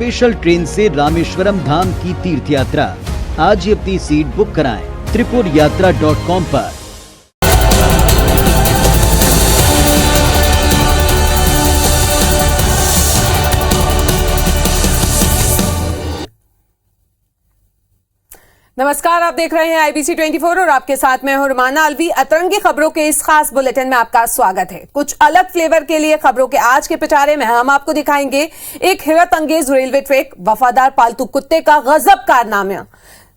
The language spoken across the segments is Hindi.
स्पेशल ट्रेन से रामेश्वरम धाम की तीर्थ यात्रा। आज ही अपनी सीट बुक कराएं tripurayatra.com पर। नमस्कार, आप देख रहे हैं IBC 24 और आपके साथ मैं हूं रुमाना अलवी। अतरंगी खबरों के इस खास बुलेटिन में आपका स्वागत है। कुछ अलग फ्लेवर के लिए खबरों के आज के पिटारे में हम आपको दिखाएंगे एक हैरत अंगेज रेलवे ट्रैक, वफादार पालतू कुत्ते का गजब कारनामा,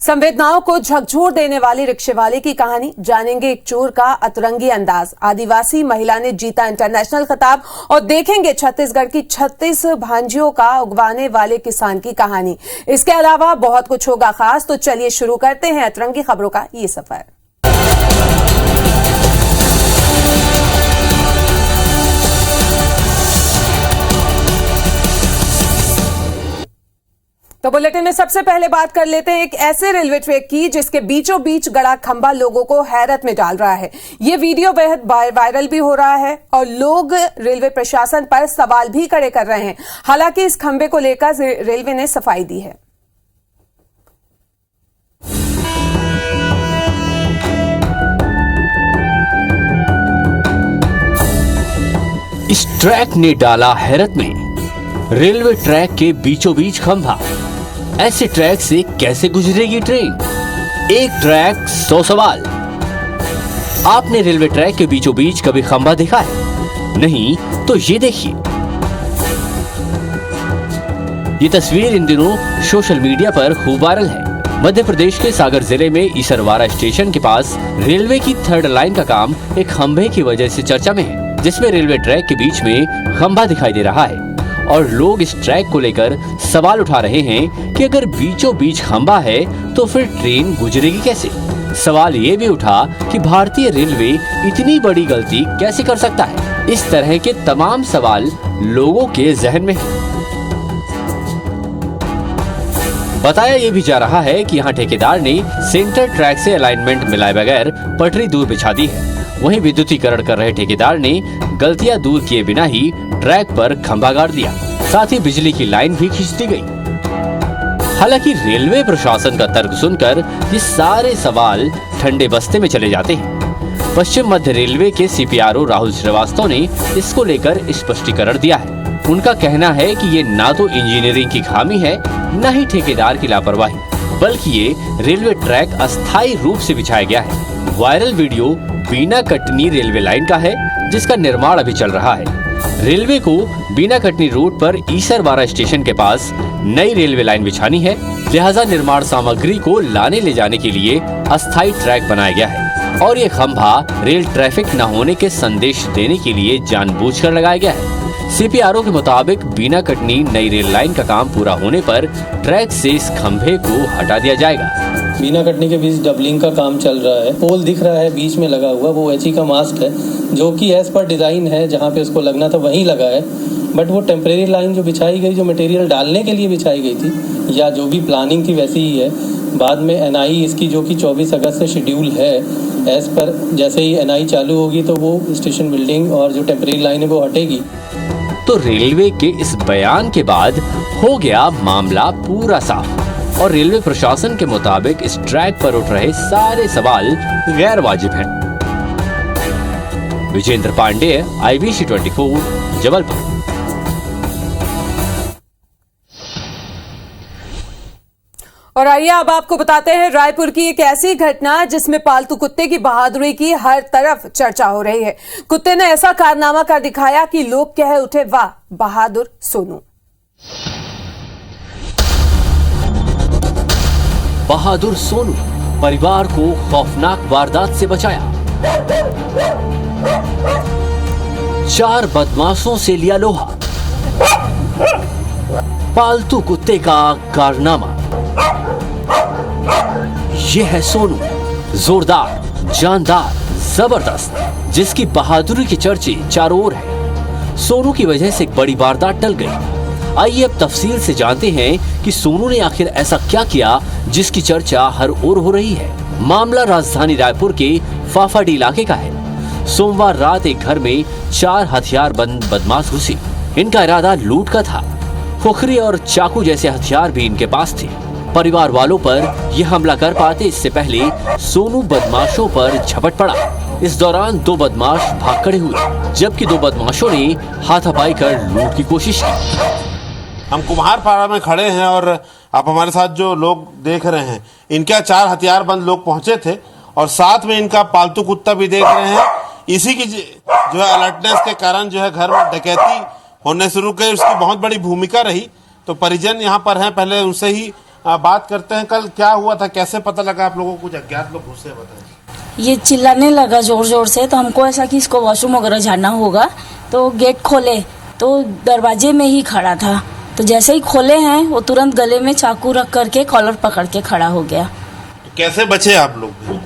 संवेदनाओं को झकझोर देने वाली रिक्शे वाले की कहानी, जानेंगे एक चोर का अतरंगी अंदाज, आदिवासी महिला ने जीता इंटरनेशनल खिताब और देखेंगे छत्तीसगढ़ की 36 भांजियों का उगवाने वाले किसान की कहानी। इसके अलावा बहुत कुछ होगा खास, तो चलिए शुरू करते हैं अतरंगी खबरों का ये सफर। तो बुलेटिन में सबसे पहले बात कर लेते हैं एक ऐसे रेलवे ट्रैक की जिसके बीचों बीच गड़ा खंभा लोगों को हैरत में डाल रहा है। ये वीडियो बेहद वायरल भी हो रहा है और लोग रेलवे प्रशासन पर सवाल भी खड़े कर रहे हैं। हालांकि इस खंभे को लेकर रेलवे ने सफाई दी है। इस ट्रैक ने डाला हैरत में। रेलवे ट्रैक के बीचों बीच खंभा, ऐसे ट्रैक से कैसे गुजरेगी ट्रेन? एक ट्रैक 100 सवाल। आपने रेलवे ट्रैक के बीचों बीच कभी खंभा देखा है? नहीं तो ये देखिए। ये तस्वीर इन दिनों सोशल मीडिया पर खूब वायरल है। मध्य प्रदेश के सागर जिले में ईसरवाड़ा स्टेशन के पास रेलवे की 3rd लाइन का काम एक खंभे की वजह से चर्चा में है, जिसमें रेलवे ट्रैक के बीच में खंभा दिखाई दे रहा है और लोग इस ट्रैक को लेकर सवाल उठा रहे हैं कि अगर बीचों बीच खंभा है तो फिर ट्रेन गुजरेगी कैसे? सवाल ये भी उठा कि भारतीय रेलवे इतनी बड़ी गलती कैसे कर सकता है? इस तरह के तमाम सवाल लोगों के जहन में हैं। बताया ये भी जा रहा है कि यहाँ ठेकेदार ने सेंटर ट्रैक से अलाइनमेंट मिलाए बगैर पटरी दूर बिछा दी है। वहीं विद्युतीकरण कर रहे ठेकेदार ने गलतियां दूर किए बिना ही ट्रैक पर खंभा गाड़ दिया, साथ ही बिजली की लाइन भी खींच दी गई। हालांकि रेलवे प्रशासन का तर्क सुनकर ये सारे सवाल ठंडे बस्ते में चले जाते हैं। पश्चिम मध्य रेलवे के CPRO राहुल श्रीवास्तव ने इसको लेकर स्पष्टीकरण दिया है। उनका कहना है कि ये ना तो इंजीनियरिंग की खामी है, न ही ठेकेदार की लापरवाही, बल्कि ये रेलवे ट्रैक अस्थायी रूप से बिछाया गया है। Viral video Bina Katni railway line का है, जिसका निर्माण अभी चल रहा है। रेलवे को बीना कटनी रूट पर ईसरवाड़ा स्टेशन के पास नई रेलवे लाइन बिछानी है, लिहाजा निर्माण सामग्री को लाने ले जाने के लिए अस्थायी ट्रैक बनाया गया है और ये खंभा रेल ट्रैफिक न होने के संदेश देने के लिए जानबूझकर लगाया गया है। CPRO के मुताबिक बीना कटनी नई रेल लाइन का काम पूरा होने पर ट्रैक से इस खंभे को हटा दिया जाएगा। बीना कटनी के बीच डबलिंग का काम चल रहा है। पोल दिख रहा है बीच में लगा हुआ, वो HE का मास्ट है जो कि एज पर डिज़ाइन है, जहाँ पे उसको लगना था वहीं लगा है। बट वो टेम्परेरी लाइन जो बिछाई गई, जो मटेरियल डालने के लिए बिछाई गई थी या जो भी प्लानिंग थी वैसी ही है। बाद में NI इसकी जो कि 24 अगस्त से शेड्यूल है, एज पर जैसे ही NI चालू होगी तो वो स्टेशन बिल्डिंग और जो टेम्परेरी लाइन है वो हटेगी। तो रेलवे के इस बयान के बाद हो गया मामला पूरा साफ और रेलवे प्रशासन के मुताबिक इस ट्रैक पर उठ रहे सारे सवाल गैर वाजिब हैं। विजेंद्र पांडे, IBC 24, जबलपुर। और आइए अब आपको बताते हैं रायपुर की एक ऐसी घटना जिसमें पालतू कुत्ते की बहादुरी की हर तरफ चर्चा हो रही है। कुत्ते ने ऐसा कारनामा कर दिखाया कि लोग कह उठे, वाह बहादुर सोनू। बहादुर सोनू परिवार को खौफनाक वारदात से बचाया। 4 बदमाशों से लिया लोहा। पालतू कुत्ते का कारनामा। ये है सोनू, जोरदार, जानदार, जबरदस्त, जिसकी बहादुरी के चर्चे चारों ओर हैं। सोनू की वजह से एक बड़ी वारदात टल गई। आइए अब तफसील से जानते हैं कि सोनू ने आखिर ऐसा क्या किया जिसकी चर्चा हर ओर हो रही है। मामला राजधानी रायपुर के फाफाडी इलाके का है। सोमवार रात एक घर में 4 हथियारबंद बदमाश घुसे। इनका इरादा लूट का था। खुखरी और चाकू जैसे हथियार भी इनके पास थे। परिवार वालों पर यह हमला कर पाते इससे पहले सोनू बदमाशों पर झपट पड़ा। इस दौरान 2 बदमाश भाग खड़े हुए, जबकि 2 बदमाशों ने हाथापाई कर लूट की कोशिश की। हम कुम्हारपाड़ा में खड़े हैं और आप हमारे साथ जो लोग देख रहे हैं, इनके 4 हथियारबंद लोग पहुंचे थे और साथ में इनका पालतू कुत्ता भी देख रहे हैं। इसी की जो है अलर्टनेस के कारण जो है घर में डकैती होने शुरू गई, उसकी बहुत बड़ी भूमिका रही। तो परिजन यहाँ पर हैं, पहले उनसे ही बात करते हैं। कल क्या हुआ था, कैसे पता लगा आप लोगों को? कुछ अज्ञात लोग घुसे, बताएं। ये चिल्लाने लगा जोर जोर से, तो हमको ऐसा कि इसको वॉशरूम वगैरह जाना होगा, तो गेट खोले तो दरवाजे में ही खड़ा था। तो जैसे ही खोले हैं वो तुरंत गले में चाकू रख करके कॉलर पकड़ के खड़ा हो गया। कैसे बचे आप लोग?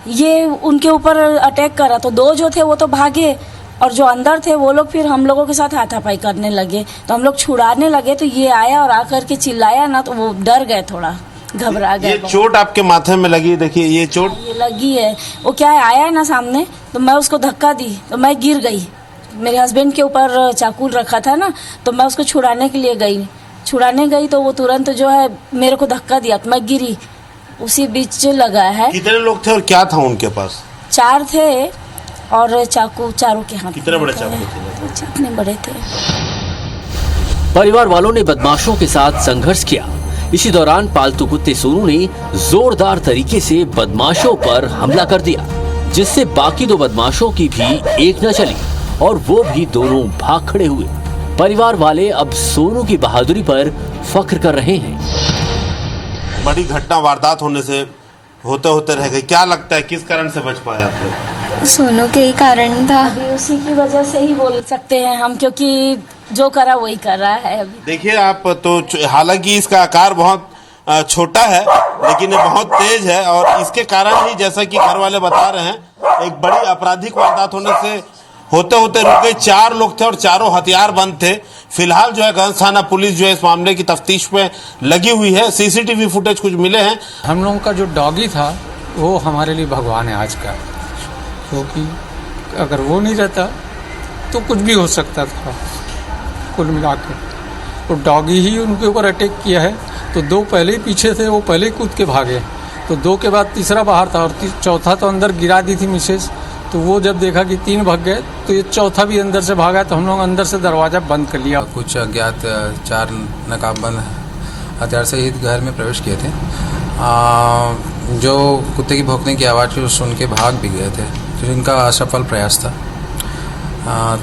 ये उनके ऊपर अटैक करा तो 2 जो थे वो तो भागे और जो अंदर थे वो लोग फिर हम लोगों के साथ हाथापाई करने लगे। तो हम लोग छुड़ाने लगे तो ये आया और आकर के चिल्लाया ना, तो वो डर गए, थोड़ा घबरा गए। ये चोट आपके माथे में लगी, देखिए ये चोट ये लगी है। वो क्या है, आया ना सामने तो मैं उसको धक्का दी तो मैं गिर गई। मेरे हस्बैंड के ऊपर चाकू रखा था ना, तो मैं उसको छुड़ाने के लिए गई तो वो तुरंत जो है मेरे को धक्का दिया तो मैं गिरी, उसी बीच लगा है। कितने लोग थे और क्या था उनके पास? 4 थे और चाकू चारों के हाथ। कितने बड़े चाकू थे? कितने बड़े थे? परिवार वालों ने बदमाशों के साथ संघर्ष किया। इसी दौरान पालतू कुत्ते सोनू ने जोरदार तरीके से बदमाशों पर हमला कर दिया, जिससे बाकी 2 बदमाशों की भी एक न चली और वो भी दोनों भाग खड़े हुए। परिवार वाले अब सोनू की बहादुरी पर फख्र कर रहे हैं। बड़ी घटना वारदात होने से होते रह गई, क्या लगता है किस कारण से बच पाया आप? सोनू के ही कारण था। अभी उसी की वजह से ही बोल सकते हैं हम, क्योंकि जो करा वही कर रहा है अभी। देखिए आप तो, हालांकि इसका आकार बहुत छोटा है लेकिन ये बहुत तेज है और इसके कारण ही, जैसा कि घर वाले बता रहे हैं, एक बड़ी आपराधिक वारदात होने से होते रुक गई। 4 लोग थे और चारों हथियारबंद थे। फिलहाल जो है गंज थाना पुलिस जो है इस मामले की तफ्तीश में लगी हुई है। सीसीटीवी फुटेज कुछ मिले हैं। हम लोगों का जो डॉगी था वो हमारे लिए भगवान है आज का, क्योंकि अगर वो नहीं रहता तो कुछ भी हो सकता था। कुल मिला के तो डॉगी ही उनके ऊपर अटैक किया है। तो 2 पहले ही पीछे थे, वो पहले ही कूद के भागे। तो 2 के बाद तीसरा बाहर था और चौथा तो अंदर गिरा दी थी मिसेज। तो वो जब देखा कि 3 भाग गए तो ये चौथा भी अंदर से भागा, तो हम लोग अंदर से दरवाज़ा बंद कर लिया। कुछ अज्ञात 4 नकाबबंद हथियार से ही घर में प्रवेश किए थे। जो कुत्ते की भौंकने की आवाज़ सुन के भाग भी गए थे, तो इनका असफल प्रयास था।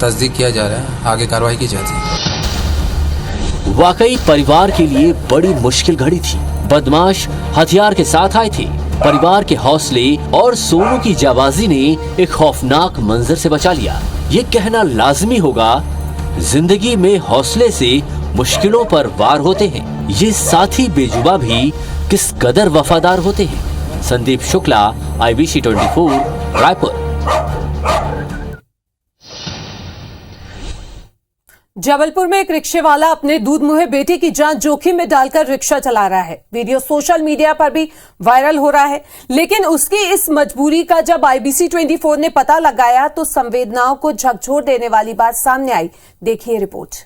तस्दीक किया जा रहा है, आगे कार्रवाई की जाती है। वाकई परिवार के लिए बड़ी मुश्किल घड़ी थी। बदमाश हथियार के साथ आए थे। परिवार के हौसले और सोनू की जाबाजी ने एक खौफनाक मंजर से बचा लिया। ये कहना लाजमी होगा, जिंदगी में हौसले से मुश्किलों पर वार होते हैं। ये साथी बेजुबा भी किस कदर वफादार होते हैं। संदीप शुक्ला, IBC 24, रायपुर। जबलपुर में एक रिक्शे वाला अपने दूध मुहे बेटे की जान जोखिम में डालकर रिक्शा चला रहा है। वीडियो सोशल मीडिया पर भी वायरल हो रहा है, लेकिन उसकी इस मजबूरी का जब IBC 24 ने पता लगाया तो संवेदनाओं को झकझोर देने वाली बात सामने आई। देखिए रिपोर्ट।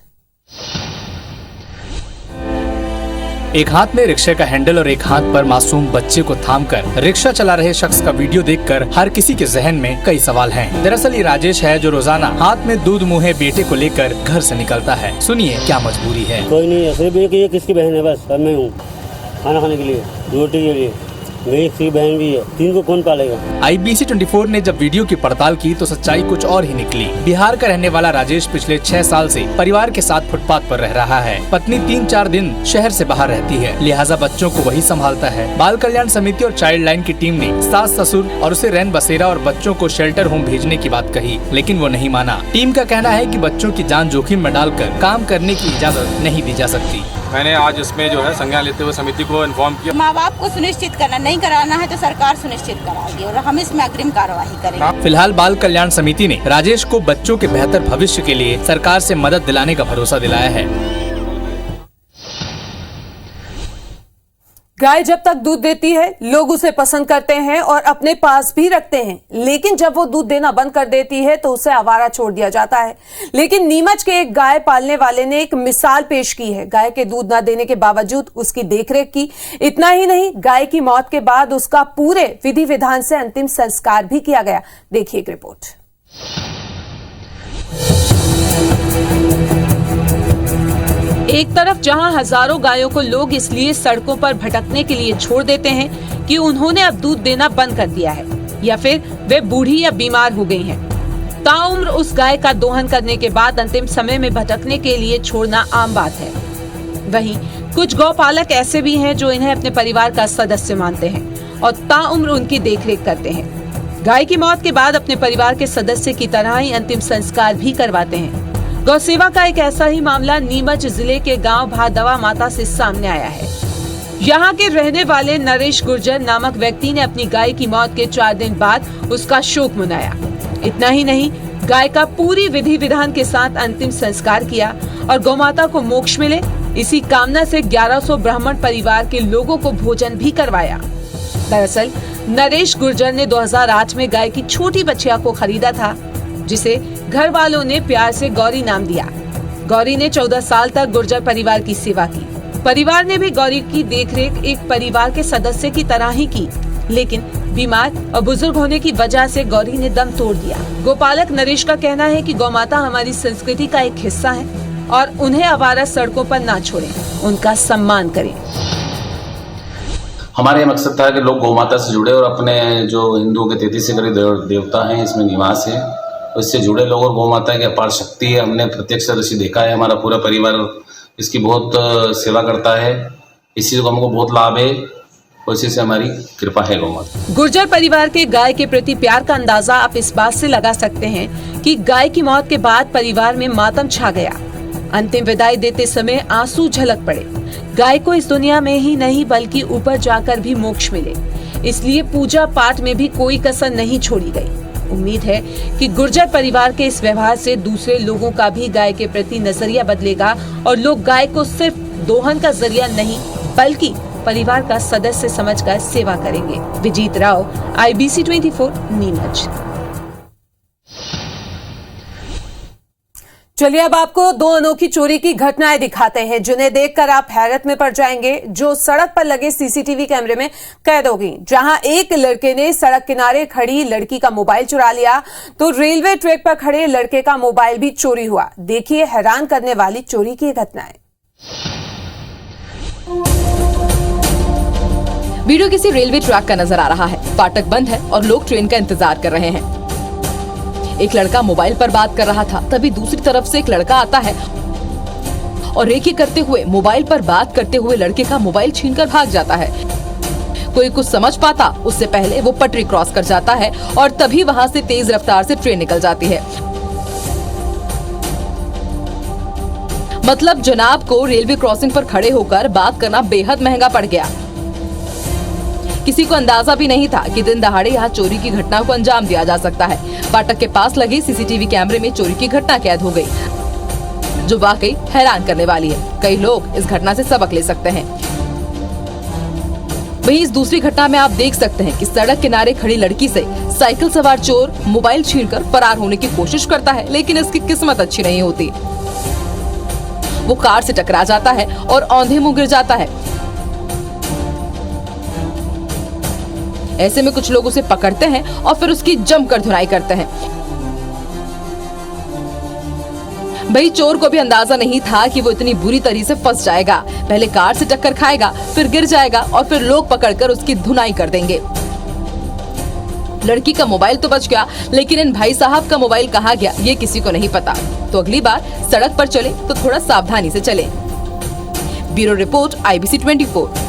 एक हाथ में रिक्शे का हैंडल और एक हाथ पर मासूम बच्चे को थामकर रिक्शा चला रहे शख्स का वीडियो देखकर हर किसी के जहन में कई सवाल हैं। दरअसल ये राजेश है, जो रोजाना हाथ में दूध मुहे बेटे को लेकर घर से निकलता है। सुनिए क्या मजबूरी है। कोई नहीं है, सिर्फ ये किसकी बहन है, बस मैं हूँ खाना खाने के लिए, रोटी के लिए। मेरी 3 बहन भी है, 3 को कौन पालेगा। IBC 24 ने जब वीडियो की पड़ताल की तो सच्चाई कुछ और ही निकली। बिहार का रहने वाला राजेश पिछले 6 साल से परिवार के साथ फुटपाथ पर रह रहा है। पत्नी 3-4 दिन शहर से बाहर रहती है, लिहाजा बच्चों को वही संभालता है। बाल कल्याण समिति और चाइल्ड लाइन की टीम ने सास ससुर और उसे रैन बसेरा और बच्चों को शेल्टर होम भेजने की बात कही, लेकिन वो नहीं माना। टीम का कहना है कि बच्चों की जान जोखिम में डालकर काम करने की इजाजत नहीं दी जा सकती। मैंने आज इसमें जो है संज्ञान लेते हुए समिति को इन्फॉर्म किया। माँ बाप को सुनिश्चित करना, नहीं कराना है तो सरकार सुनिश्चित कराएगी और हम इसमें अग्रिम कार्यवाही करेंगे। फिलहाल बाल कल्याण समिति ने राजेश को बच्चों के बेहतर भविष्य के लिए सरकार से मदद दिलाने का भरोसा दिलाया है। गाय जब तक दूध देती है लोग उसे पसंद करते हैं और अपने पास भी रखते हैं, लेकिन जब वो दूध देना बंद कर देती है तो उसे आवारा छोड़ दिया जाता है। लेकिन नीमच के एक गाय पालने वाले ने एक मिसाल पेश की है। गाय के दूध न देने के बावजूद उसकी देखरेख की। इतना ही नहीं, गाय की मौत के बाद उसका पूरे विधि विधान से अंतिम संस्कार भी किया गया। देखिए एक रिपोर्ट। एक तरफ जहां हजारों गायों को लोग इसलिए सड़कों पर भटकने के लिए छोड़ देते हैं कि उन्होंने अब दूध देना बंद कर दिया है या फिर वे बूढ़ी या बीमार हो गई हैं। ताउम्र उस गाय का दोहन करने के बाद अंतिम समय में भटकने के लिए छोड़ना आम बात है। वहीं कुछ गौपालक ऐसे भी हैं जो इन्हें अपने परिवार का सदस्य मानते हैं और ताउम्र उनकी देखरेख करते हैं। गाय की मौत के बाद अपने परिवार के सदस्य की तरह ही अंतिम संस्कार भी करवाते हैं। गौ सेवा का एक ऐसा ही मामला नीमच जिले के गांव भादवा माता से सामने आया है। यहां के रहने वाले नरेश गुर्जर नामक व्यक्ति ने अपनी गाय की मौत के 4 दिन बाद उसका शोक मनाया। इतना ही नहीं, गाय का पूरी विधि विधान के साथ अंतिम संस्कार किया और गौमाता को मोक्ष मिले, इसी कामना से 1100 ब्राह्मण परिवार के लोगों को भोजन भी करवाया। दरअसल नरेश गुर्जर ने 2008 में गाय की छोटी बच्चिया को खरीदा था, जिसे घर वालों ने प्यार से गौरी नाम दिया। गौरी ने 14 साल तक गुर्जर परिवार की सेवा की। परिवार ने भी गौरी की देखरेख एक परिवार के सदस्य की तरह ही की, लेकिन बीमार और बुजुर्ग होने की वजह से गौरी ने दम तोड़ दिया। गोपालक नरेश का कहना है कि गौमाता हमारी संस्कृति का एक हिस्सा है और उन्हें आवारा सड़कों पर ना छोड़ें, उनका सम्मान करें। हमारा ये मकसद था कि लोग गौमाता से जुड़े और अपने जो हिंदुओं के 33 से करीब देवता हैं, इसमें निवास है, इससे जुड़े लोग और गौमाता की अपार शक्ति है। हमने प्रत्यक्षदर्शी देखा है, हमारा पूरा परिवार इसकी बहुत सेवा करता है। इसी से हमको बहुत लाभ है और इसी से हमारी कृपा है गौमाता। गुर्जर परिवार के गाय के प्रति प्यार का अंदाजा आप इस बात से लगा सकते हैं कि गाय की मौत के बाद परिवार में मातम छा गया। अंतिम विदाई देते समय आंसू झलक पड़े। गाय को इस दुनिया में ही नहीं बल्कि ऊपर जाकर भी मोक्ष मिले, इसलिए पूजा पाठ में भी कोई कसर नहीं छोड़ी गई। उम्मीद है कि गुर्जर परिवार के इस व्यवहार से दूसरे लोगों का भी गाय के प्रति नजरिया बदलेगा और लोग गाय को सिर्फ दोहन का जरिया नहीं बल्कि परिवार का सदस्य समझकर सेवा करेंगे। विजीत राव, IBC 24 नीमच। चलिए अब आपको 2 अनोखी चोरी की घटनाएं दिखाते हैं जिन्हें देखकर आप हैरत में पड़ जाएंगे, जो सड़क पर लगे CCTV कैमरे में कैद हो गई। जहां एक लड़के ने सड़क किनारे खड़ी लड़की का मोबाइल चुरा लिया तो रेलवे ट्रैक पर खड़े लड़के का मोबाइल भी चोरी हुआ। देखिए हैरान करने वाली चोरी की घटनाएं। वीडियो किसी रेलवे ट्रैक का नजर आ रहा है। फाटक बंद है और लोग ट्रेन का इंतजार कर रहे हैं। एक लड़का मोबाइल पर बात कर रहा था, तभी दूसरी तरफ से एक लड़का आता है और रेकी करते हुए मोबाइल पर बात करते हुए लड़के का मोबाइल छीनकर भाग जाता है। कोई कुछ समझ पाता उससे पहले वो पटरी क्रॉस कर जाता है और तभी वहां से तेज रफ्तार से ट्रेन निकल जाती है। मतलब जनाब को रेलवे क्रॉसिंग पर खड़े होकर बात करना बेहद महंगा पड़ गया। किसी को अंदाजा भी नहीं था कि दिन दहाड़े यहाँ चोरी की घटना को अंजाम दिया जा सकता है। फाटक के पास लगे CCTV कैमरे में चोरी की घटना कैद हो गई, जो वाकई हैरान करने वाली है। कई लोग इस घटना से सबक ले सकते हैं। वहीं इस दूसरी घटना में आप देख सकते हैं कि सड़क किनारे खड़ी लड़की से साइकिल सवार चोर मोबाइल छीनकर फरार होने की कोशिश करता है, लेकिन इसकी किस्मत अच्छी नहीं होती। वो कार से टकरा जाता है और औंधे मुंह गिर जाता है। ऐसे में कुछ लोग उसे पकड़ते हैं और फिर उसकी जमकर धुनाई करते हैं। भाई चोर को भी अंदाजा नहीं था कि वो इतनी बुरी तरह से फंस जाएगा। पहले कार से टक्कर खाएगा, फिर गिर जाएगा और फिर लोग पकड़कर उसकी धुनाई कर देंगे। लड़की का मोबाइल तो बच गया, लेकिन इन भाई साहब का मोबाइल कहाँ गया ये किसी को नहीं पता। तो अगली बार सड़क पर चले तो थोड़ा सावधानी से चले। Bureau report, IBC 24।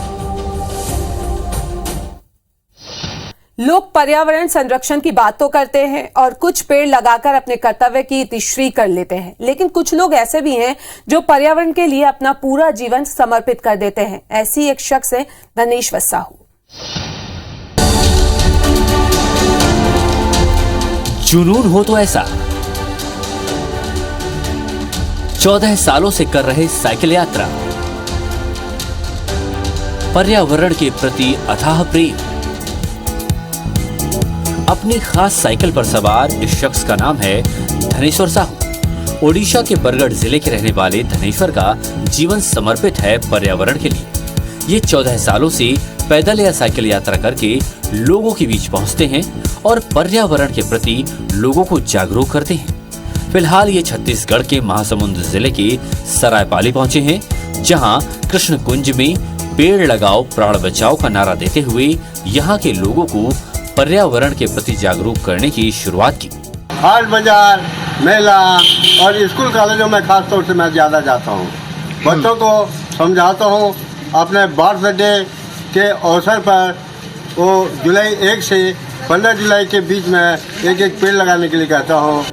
लोग पर्यावरण संरक्षण की बात तो करते हैं और कुछ पेड़ लगाकर अपने कर्तव्य की इतिश्री कर लेते हैं, लेकिन कुछ लोग ऐसे भी हैं जो पर्यावरण के लिए अपना पूरा जीवन समर्पित कर देते हैं। ऐसी एक शख्स है धनेश वसाहू। जुनून हो तो ऐसा 14 सालों से कर रहे साइकिल यात्रा, पर्यावरण के प्रति अथाह प्रेम। अपनी खास साइकिल पर सवार इस शख्स का नाम है धनेश्वर साहू। ओडिशा के बरगढ़ जिले के रहने वाले धनेश्वर का जीवन समर्पित है पर्यावरण के लिए। ये 14 सालों से पैदल या साइकिल यात्रा करके लोगों के बीच पहुंचते हैं और पर्यावरण के प्रति लोगों को जागरूक करते हैं। फिलहाल ये छत्तीसगढ़ के महासमुंद जिले के सरायपाली पहुंचे हैं, जहां कृष्ण कुंज में पेड़ लगाओ प्राण बचाओ का नारा देते हुए यहाँ के लोगों को पर्यावरण के प्रति जागरूक करने की शुरुआत की। हाट बाजार, मेला और स्कूल कॉलेजों में खास तौर से मैं ज़्यादा जाता हूँ। बच्चों को समझाता हूँ। अपने बर्थडे के अवसर पर वो जुलाई 1 से 15 जुलाई के बीच में एक पेड़ लगाने के लिए कहता हूँ।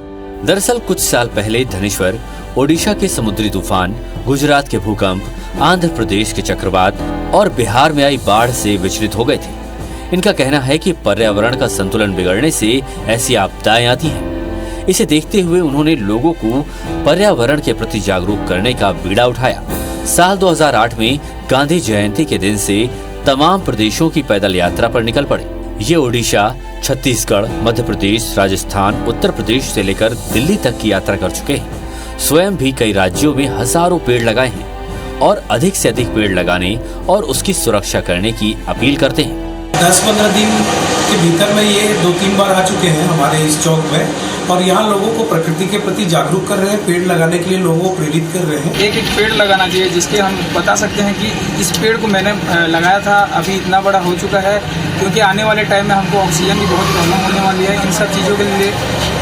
दरअसल कुछ साल पहले धनेश्वर ओडिशा के समुद्री तूफान, गुजरात के भूकंप, आंध्र प्रदेश के चक्रवात और बिहार में आई बाढ़ से विचलित हो गए थे। इनका कहना है कि पर्यावरण का संतुलन बिगड़ने से ऐसी आपदाएं आती हैं। इसे देखते हुए उन्होंने लोगों को पर्यावरण के प्रति जागरूक करने का बीड़ा उठाया। साल 2008 में गांधी जयंती के दिन से तमाम प्रदेशों की पैदल यात्रा पर निकल पड़े। ये ओडिशा, छत्तीसगढ़, मध्य प्रदेश, राजस्थान, उत्तर प्रदेश से लेकर दिल्ली तक की यात्रा कर चुके हैं। स्वयं भी कई राज्यों में हजारों पेड़ लगाए हैं और अधिक से अधिक पेड़ लगाने और उसकी सुरक्षा करने की अपील करते हैं। 10-15 दिन के भीतर में ये 2-3 बार आ चुके हैं हमारे इस चौक में और यहाँ लोगों को प्रकृति के प्रति जागरूक कर रहे हैं। पेड़ लगाने के लिए लोगों को प्रेरित कर रहे हैं। एक पेड़ लगाना चाहिए जिसके हम बता सकते हैं कि इस पेड़ को मैंने लगाया था, अभी इतना बड़ा हो चुका है, क्योंकि आने वाले टाइम में हमको ऑक्सीजन की बहुत प्रॉब्लम होने वाली है। इन सब चीज़ों के लिए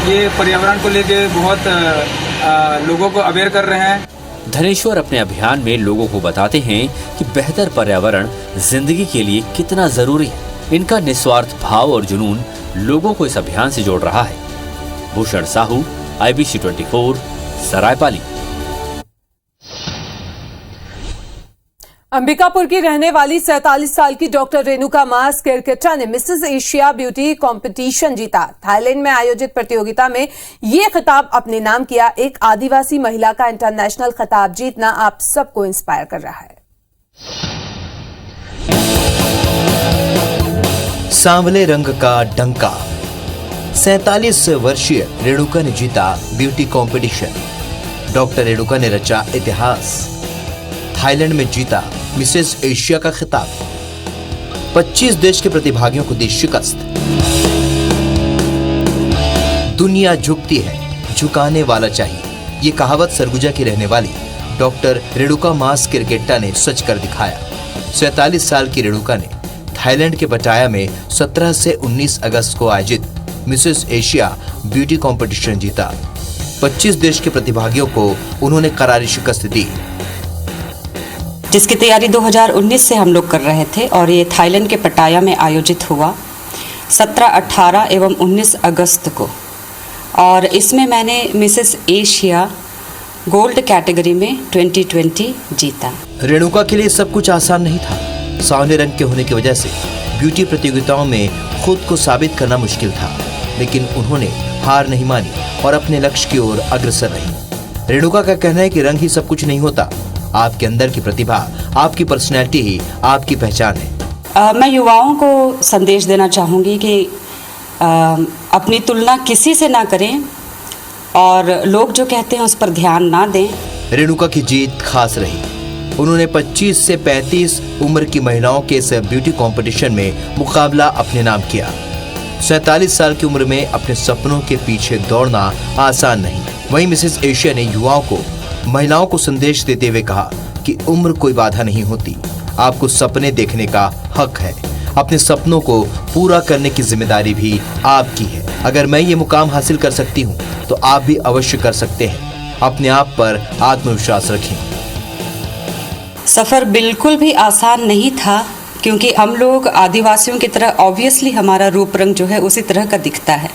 ये पर्यावरण को लेके बहुत लोगों को अवेयर कर रहे हैं। धनेश्वर अपने अभियान में लोगों को बताते हैं कि बेहतर पर्यावरण जिंदगी के लिए कितना जरूरी है। इनका निस्वार्थ भाव और जुनून लोगों को इस अभियान से जोड़ रहा है। भूषण साहू, IBC 24, सरायपाली। अंबिकापुर की रहने वाली 47 साल की डॉक्टर रेणुका मास केरकेट्टा ने मिसेस एशिया ब्यूटी कंपटीशन जीता। थाईलैंड में आयोजित प्रतियोगिता में ये खिताब अपने नाम किया। एक आदिवासी महिला का इंटरनेशनल खिताब जीतना आप सबको इंस्पायर कर रहा है। सांवले रंग का डंका। 47 वर्षीय रेणुका ने जीता ब्यूटी कंपटीशन। डॉक्टर रेणुका ने रचा इतिहास। थाईलैंड में जीता मिसेस एशिया का खिताब। 25 देश के प्रतिभागियों को दी शिकस्त। दुनिया झुकती है, झुकाने वाला चाहिए, ये कहावत सरगुजा की रहने वाली डॉक्टर रेणुका मास केरकेट्टा ने सच कर दिखाया। 47 साल की रेणुका ने थाईलैंड के पटाया में 17 से 19 अगस्त को आयोजित मिसेस एशिया ब्यूटी कंपटीशन जीता। 25 देश के प्रतिभागियों को उन्होंने करारी शिकस्त दी, जिसकी तैयारी 2019 से हम लोग कर रहे थे और ये थाईलैंड के पटाया में आयोजित हुआ 17, 18 एवं 19 अगस्त को। और इसमें मैंने मिसेस एशिया गोल्ड कैटेगरी में 2020 जीता। रेणुका के लिए सब कुछ आसान नहीं था। सांवले रंग के होने की वजह से ब्यूटी प्रतियोगिताओं में खुद को साबित करना मुश्किल था, लेकिन उन्होंने हार नहीं मानी और अपने लक्ष्य की ओर अग्रसर रही। रेणुका का कहना है कि रंग ही सब कुछ नहीं होता, आपके अंदर की प्रतिभा, आपकी पर्सनैलिटी ही आपकी पहचान है। मैं युवाओं को संदेश देना चाहूँगी कि अपनी तुलना किसी से ना करें और लोग जो कहते हैं उस पर ध्यान ना दें। रेणुका की जीत खास रही। उन्होंने 25 से 35 उम्र की महिलाओं के इस ब्यूटी कंपटीशन में मुकाबला अपने नाम किया। 47 साल की उम्र में अपने सपनों के पीछे दौड़ना आसान नहीं। वहीं मिसेस एशिया ने युवाओं को, महिलाओं को संदेश देते हुए कहा कि उम्र कोई बाधा नहीं होती, आपको सपने देखने का हक है। अपने सपनों को पूरा करने की जिम्मेदारी भी आपकी है। अगर मैं ये मुकाम हासिल कर सकती हूँ तो आप भी अवश्य कर सकते हैं। अपने आप पर आत्मविश्वास रखें। सफर बिल्कुल भी आसान नहीं था, क्योंकि हम लोग आदिवासियों की तरह ऑब्वियसली हमारा रूप रंग जो है उसी तरह का दिखता है,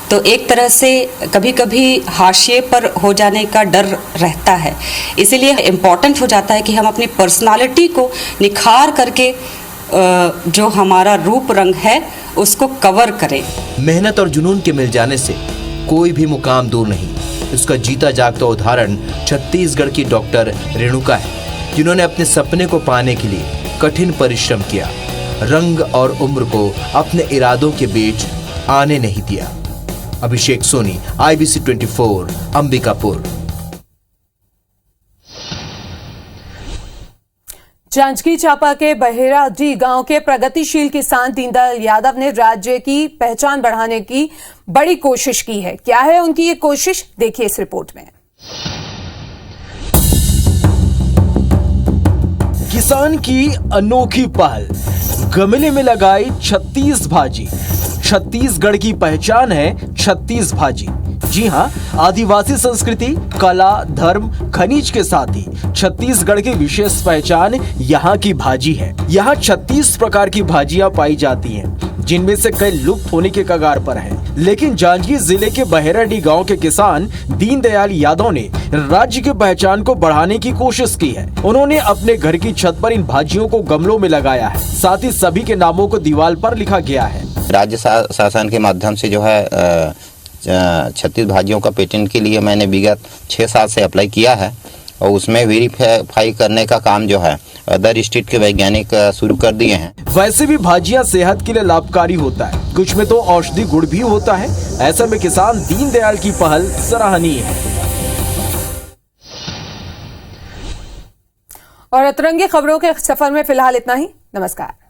तो एक तरह से कभी कभी हाशिए पर हो जाने का डर रहता है। इसीलिए इम्पॉर्टेंट हो जाता है कि हम अपनी पर्सनालिटी को निखार करके जो हमारा रूप रंग है उसको कवर करें। मेहनत और जुनून के मिल जाने से कोई भी मुकाम दूर नहीं। इसका जीता जागता उदाहरण छत्तीसगढ़ की डॉक्टर रेणुका है, जिन्होंने अपने सपने को पाने के लिए कठिन परिश्रम किया, रंग और उम्र को अपने इरादों के बीच आने नहीं दिया। अभिषेक सोनी, IBC 24, अंबिकापुर। जांजगीर चांपा के बहेराडीह गांव के प्रगतिशील किसान दीनदयाल यादव ने राज्य की पहचान बढ़ाने की बड़ी कोशिश की है। क्या है उनकी ये कोशिश, देखिए इस रिपोर्ट में। किसान की अनोखी पहल, गमले में लगाई 36 भाजी। छत्तीसगढ़ की पहचान है 36 भाजी। जी हां, आदिवासी संस्कृति, कला, धर्म, खनिज के साथ ही छत्तीसगढ़ की विशेष पहचान यहाँ की भाजी है। यहाँ 36 प्रकार की भाजियां पाई जाती हैं, जिनमें से कई लुप्त होने के कगार पर हैं। लेकिन जांजगीर जिले के बहेराडीह गांव के किसान दीनदयाल यादव ने राज्य की पहचान को बढ़ाने की कोशिश की है। उन्होंने अपने घर की छत पर इन भाजियों को गमलों में लगाया है, साथ ही सभी के नामों को दीवार पर लिखा गया है। राज्य शासन के माध्यम से जो है 36 भाजियों का पेटेंट के लिए मैंने विगत 6 साल से अप्लाई किया है और उसमें वेरीफाई करने का काम जो है अदर स्टेट के वैज्ञानिक शुरू कर दिए हैं। वैसे भी भाजियां सेहत के लिए लाभकारी होता है, कुछ में तो औषधि गुण भी होता है। ऐसे में किसान दीनदयाल की पहल सराहनीय है। और अतरंगी खबरों के सफर में फिलहाल इतना ही। नमस्कार।